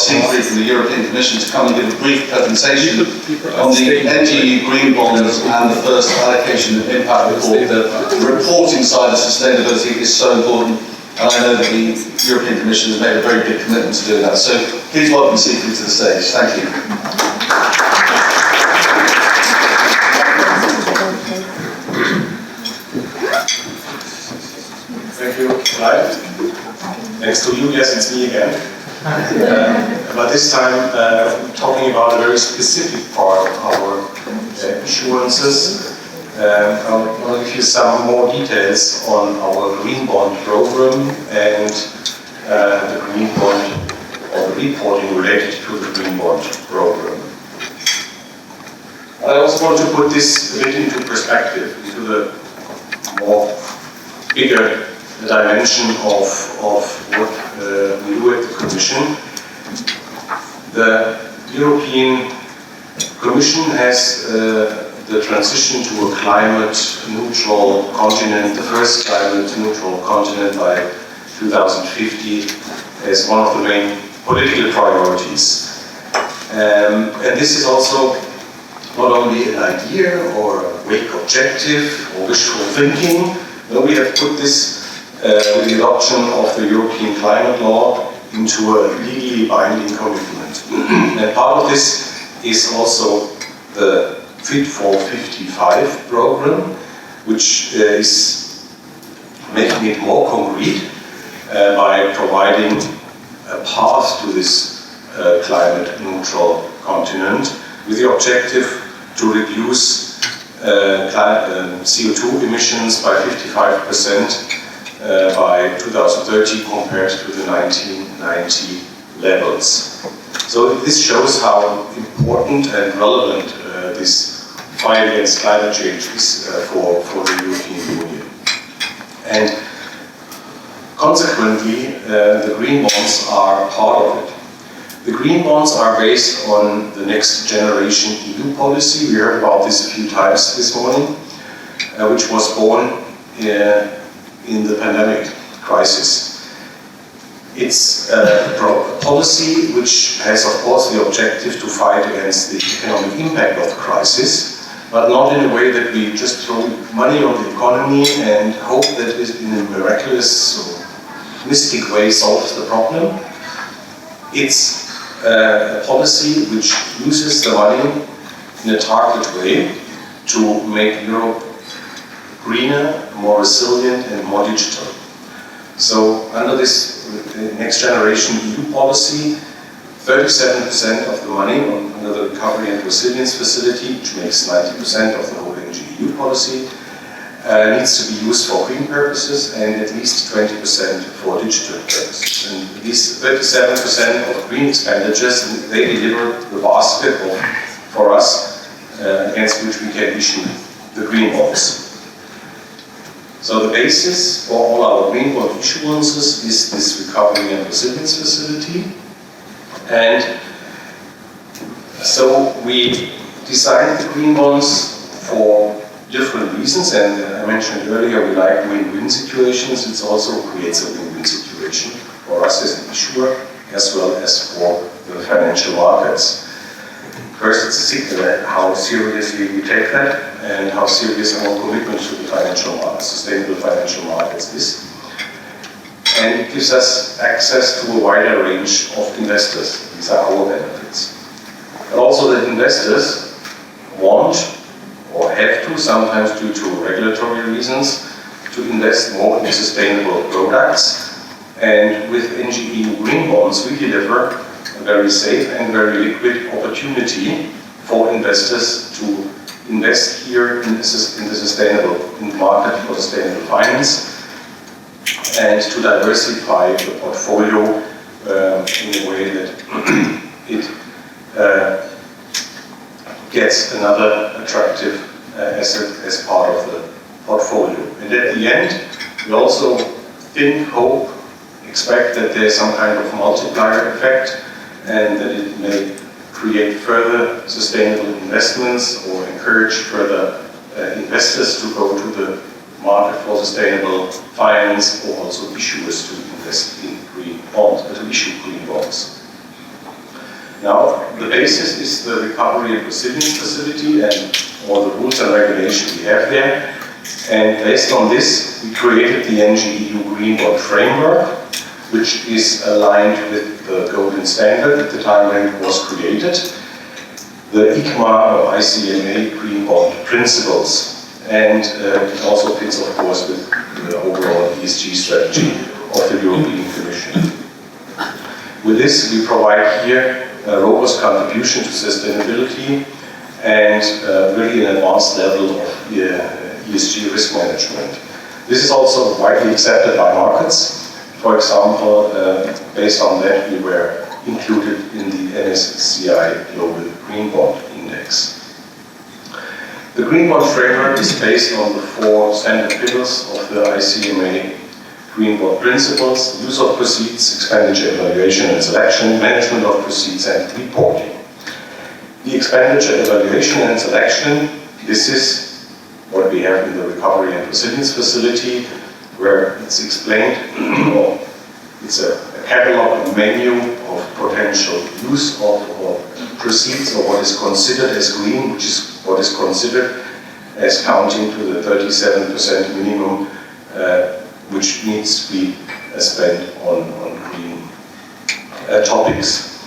asked Siegfried from the European Commission to come and give a brief presentation on the NGEU green bonds and the first allocation impact report. The reporting side of sustainability is so important, and I know that the European Commission has made a very big commitment to doing that. So please welcome Siegfried to the stage. Thank you. Thank you, Clive. Next to you, yes, it's me again. But this time, talking about a very specific part of our issuances. I want to give you some more details on our green bond program and the green bond, or the reporting related to the green bond program. I also want to put this a bit into perspective, into the more bigger dimension of what we do at the Commission. The European Commission has the transition to a climate-neutral continent, the first climate-neutral continent by 2050, as one of the main political priorities. And this is also not only an idea or a vague objective or wishful thinking. No, we have put this with the adoption of the European climate law into a legally binding commitment. And part of this is also the Fit for 55 program, which is making it more concrete by providing a path to this climate neutral continent with the objective to reduce CO2 emissions by 55% by 2030 compared to the 1990 levels. So this shows how important and relevant this fight against climate change is for the European Union. And consequently, the green bonds are part of it. The green bonds are based on the NextGenerationEU policy. We heard about this a few times this morning, which was born in the pandemic crisis. It's a policy which has, of course, the objective to fight against the economic impact of the crisis, but not in a way that we just throw money on the economy and hope that it in a miraculous or mystic way solves the problem. It's a policy which uses the money in a targeted way to make Europe greener, more resilient and more digital. So under this NextGenerationEU policy, 37% of the money under the Recovery and Resilience Facility, which makes 90% of the whole NGEU policy, needs to be used for green purposes and at least 20% for digital purposes. And these 37% of green expenditures, they deliver the basket for us against which we can issue the green bonds. So the basis for all our green bond issuances is this Recovery and Resilience Facility. And so we designed the green bonds for different reasons, and I mentioned earlier we like win-win situations. It also creates a win-win situation for us as an issuer as well as for the financial markets. First, it's a signal how seriously we take that and how serious our commitment to the financial markets, sustainable financial markets is. And it gives us access to a wider range of investors. These are our benefits. But also that investors want or have to, sometimes due to regulatory reasons, to invest more in sustainable products. And with NGEU green bonds, we deliver a very safe and very liquid opportunity for investors to invest here in the sustainable market for sustainable finance and to diversify the portfolio in a way that it gets another attractive asset as part of the portfolio. And at the end, we also think, hope, expect that there's some kind of multiplier effect and that it may create further sustainable investments or encourage further investors to go to the market for sustainable finance or also issuers to invest in green bonds, to issue green bonds. Now, the basis is the Recovery and Resilience Facility and all the rules and regulations we have there. And based on this, we created the NGEU Green Bond Framework, which is aligned with the golden standard at the time when it was created, the ICMA or ICMA Green Bond Principles, and it also fits, of course, with the overall ESG strategy of the European Commission. With this, we provide here a robust contribution to sustainability and really an advanced level of ESG risk management. This is also widely accepted by markets. For example, based on that, we were included in the MSCI Global Green Bond Index. The Green Bond Framework is based on the 4 standard pillars of the ICMA Green Bond Principles: use of proceeds, expenditure evaluation and selection, management of proceeds, and reporting. The expenditure evaluation and selection, this is what we have in the Recovery and Resilience Facility, where it's explained, it's a catalog, a menu of potential use of proceeds, or what is considered as green, which is what is considered as counting to the 37% minimum, which needs to be spent on green topics.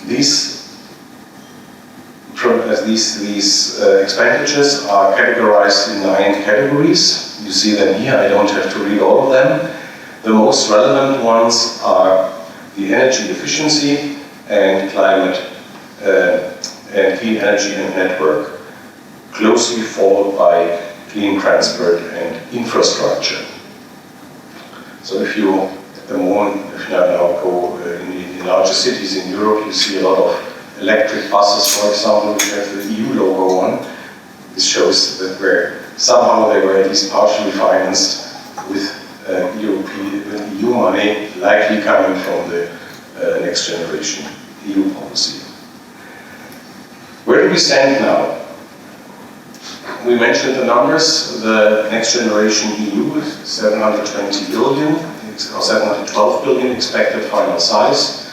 These expenditures are categorized in 9 categories. You see them here, I don't have to read all of them. The most relevant ones are the energy efficiency and climate and clean energy and network, closely followed by clean transport and infrastructure. So if you, at the moment, if you now go in larger cities in Europe, you see a lot of electric buses, for example, which have the EU logo on. This shows that somehow they were at least partially financed with EU money, likely coming from the NextGenerationEU policy. Where do we stand now? We mentioned the numbers. The NextGenerationEU is 720 billion, or 712 billion expected final size.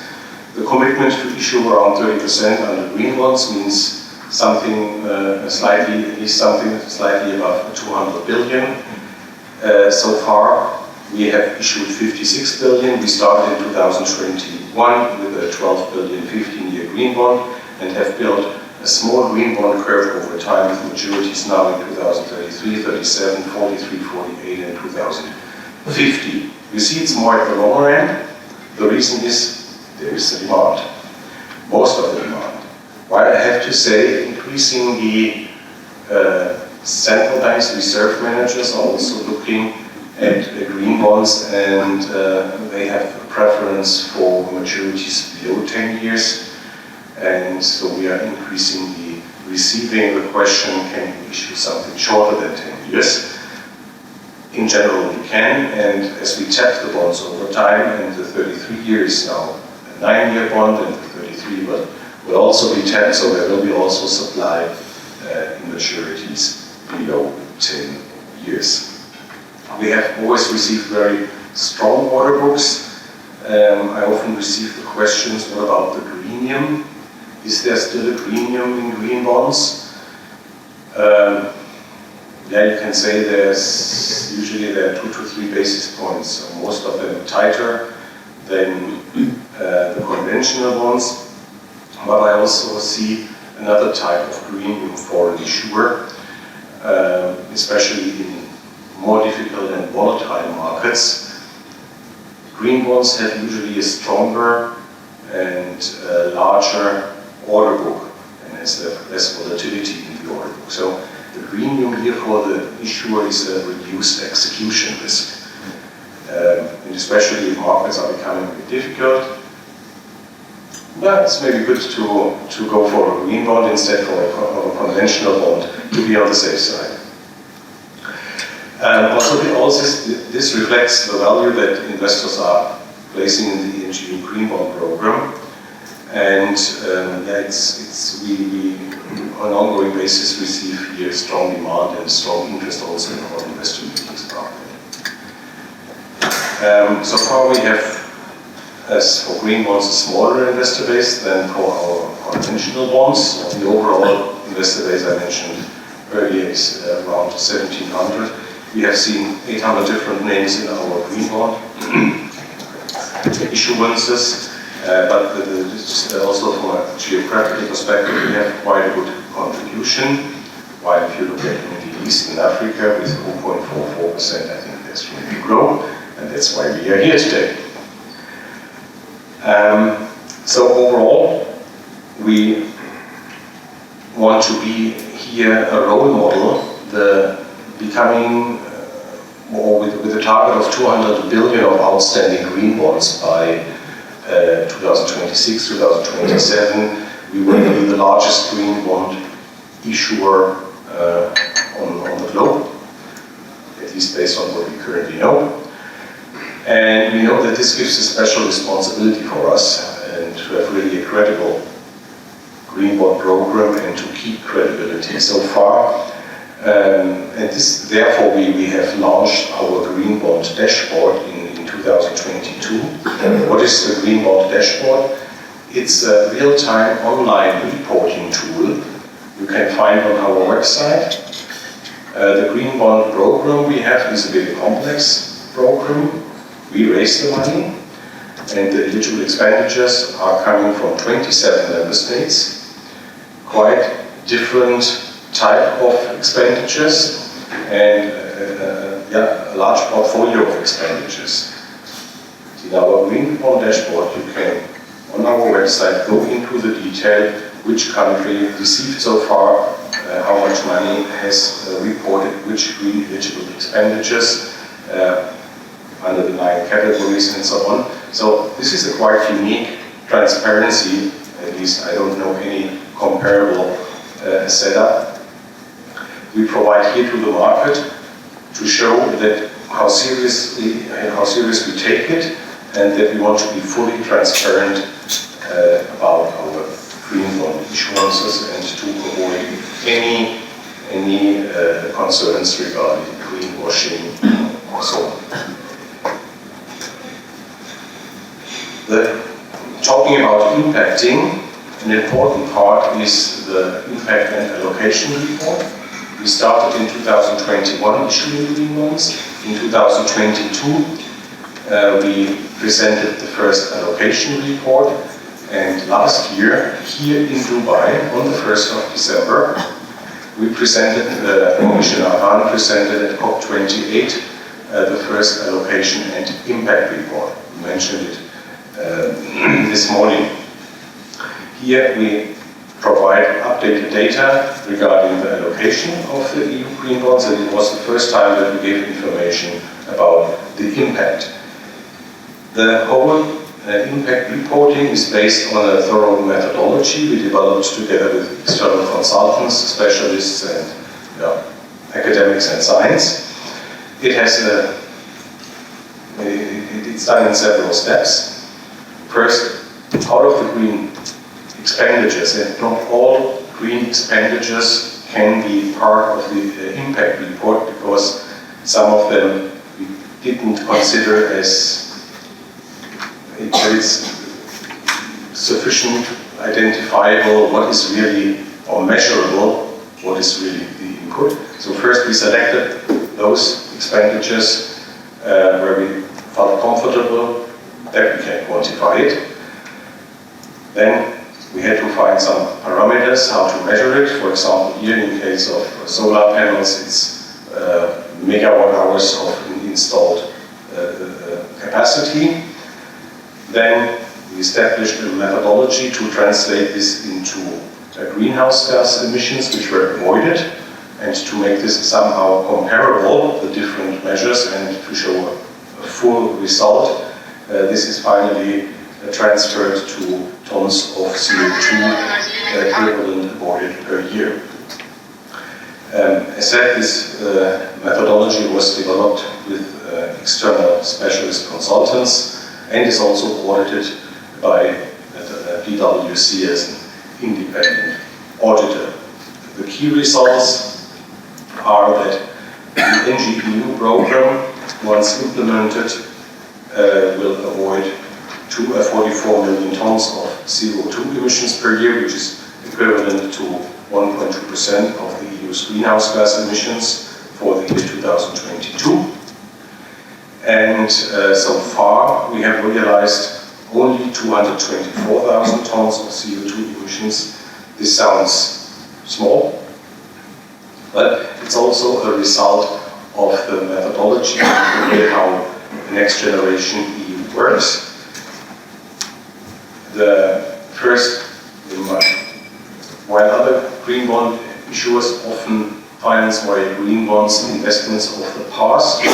The commitment to issue around 30% under green bonds means something slightly above 200 billion. So far, we have issued 56 billion. We started in 2021 with a 12 billion 15-year green bond and have built a small green bond curve over time with maturities now in 2033, 37, 43, 48, and 2050. You see it's more at the lower end. The reason is there is the demand, most of the demand. While I have to say, increasingly central banks, reserve managers are also looking at green bonds, and they have a preference for maturities below 10 years. And so we are increasingly receiving the question, can we issue something shorter than 10 years? In general, we can, and as we tap the bonds over time, and the 33 years now, a 9-year bond, and the 33 will also be tapped, so there will be also supply in maturities below 10 years. We have always received very strong order books. I often receive the questions, what about the greenium? Is there still a greenium in green bonds? Yeah, you can say there are 2 to 3 basis points, so most of them tighter than the conventional bonds. But I also see another type of greenium for an issuer, especially in more difficult and volatile markets. Green bonds have usually a stronger and larger order book, and has less volatility in the order book. So the greenium here for the issuer is a reduced execution risk. And especially if markets are becoming a bit difficult, well, it's maybe good to go for a green bond instead of a conventional bond to be on the safe side. Also this reflects the value that investors are placing in the NGEU Green Bond program. And we on an ongoing basis receive here strong demand and strong interest also in our investor meetings about it. So far we have as for green bonds, a smaller investor base than for our conventional bonds. The overall investor base I mentioned earlier is around 1,700. We have seen 800 different names in our green bond issuances, but also from a geographical perspective, we have quite a good contribution. While if you look at the Middle East and Africa with 0.44%, I think there's room to grow, and that's why we are here today. So overall, we want to be here a role model, becoming or with a target of 200 billion of outstanding green bonds by 2026, 2027. We will be the largest green bond issuer on the globe, at least based on what we currently know. And we know that this gives a special responsibility for us and to have really a credible green bond program and to keep credibility so far. And therefore we have launched our green bond dashboard in 2022. What is the green bond dashboard? It's a real-time online reporting tool you can find on our website. The green bond program we have is a very complex program. We raise the money, and the eligible expenditures are coming from 27 member states. Quite different type of expenditures, and a large portfolio of expenditures. In our green bond dashboard, you can, on our website, go into the detail which country received so far, how much money has reported which green eligible expenditures under the 9 categories and so on. So this is a quite unique transparency, at least I don't know any comparable setup. We provide here to the market to show that how serious we take it, and that we want to be fully transparent about our green bond issuances and to avoid any concerns regarding greenwashing or so on. Talking about impacting, an important part is the impact and allocation report. We started in 2021 issuing green bonds. In 2022 we presented the first allocation report, and last year here in Dubai on the 1st of December we presented, Commissioner Hahn presented at COP28 the first allocation and impact report. We mentioned it this morning. Here we provide updated data regarding the allocation of the EU green bonds, and it was the first time that we gave information about the impact. The whole impact reporting is based on a thorough methodology we developed together with external consultants, specialists, and academics and science. It's done in several steps. First, out of the green expenditures, and not all green expenditures can be part of the impact report, because some of them we didn't consider as it's sufficient identifiable what is really, or measurable, what is really the input. So first we selected those expenditures where we felt comfortable that we can quantify it. Then we had to find some parameters how to measure it. For example, here in case of solar panels, it's megawatt hours of installed capacity. Then we established a methodology to translate this into greenhouse gas emissions which were avoided, and to make this somehow comparable, the different measures, and to show a full result. This is finally transferred to tons of CO2 equivalent avoided per year. As said, this methodology was developed with external specialist consultants and is also audited by PwC as an independent auditor. The key results are that the NGEU program, once implemented, will avoid 44 million tons of CO2 emissions per year, which is equivalent to 1.2% of the EU's greenhouse gas emissions for the year 2022. And so far we have realized only 224,000 tons of CO2 emissions. This sounds small, but it's also a result of the methodology and the way how the NextGenerationEU works. While other green bond issuers often finance via green bonds investments of the past, we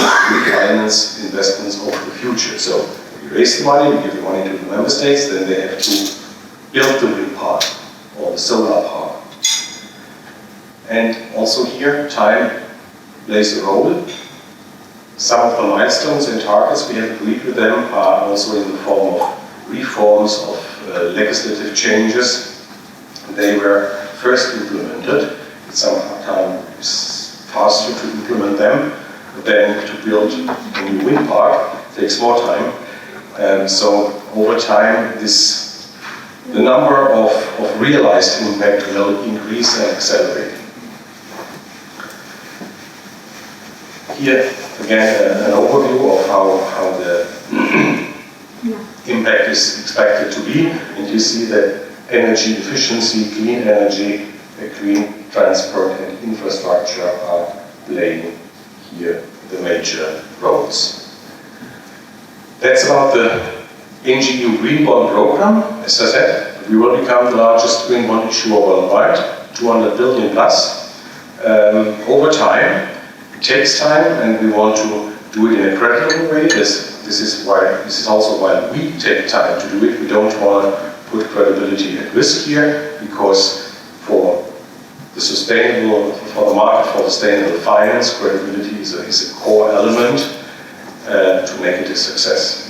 finance investments of the future. So we raise the money, we give the money to the member states, then they have to build the wind park or the solar park. And also here, time plays a role. Some of the milestones and targets we have agreed with them are also in the form of reforms of legislative changes. They were first implemented. Sometimes faster to implement them, but then to build a new wind park takes more time. So over time, the number of realized impact will increase and accelerate. Here, again, an overview of how the impact is expected to be. And you see that energy efficiency, clean energy, green transport and infrastructure are playing here the major roles. That's about the NGEU Green Bond Program. As I said, we will become the largest green bond issuer worldwide, 200 billion plus. Over time, it takes time, and we want to do it in a credible way. This is also why we take time to do it. We don't want to put credibility at risk here, because for the market for sustainable finance, credibility is a core element to make it a success.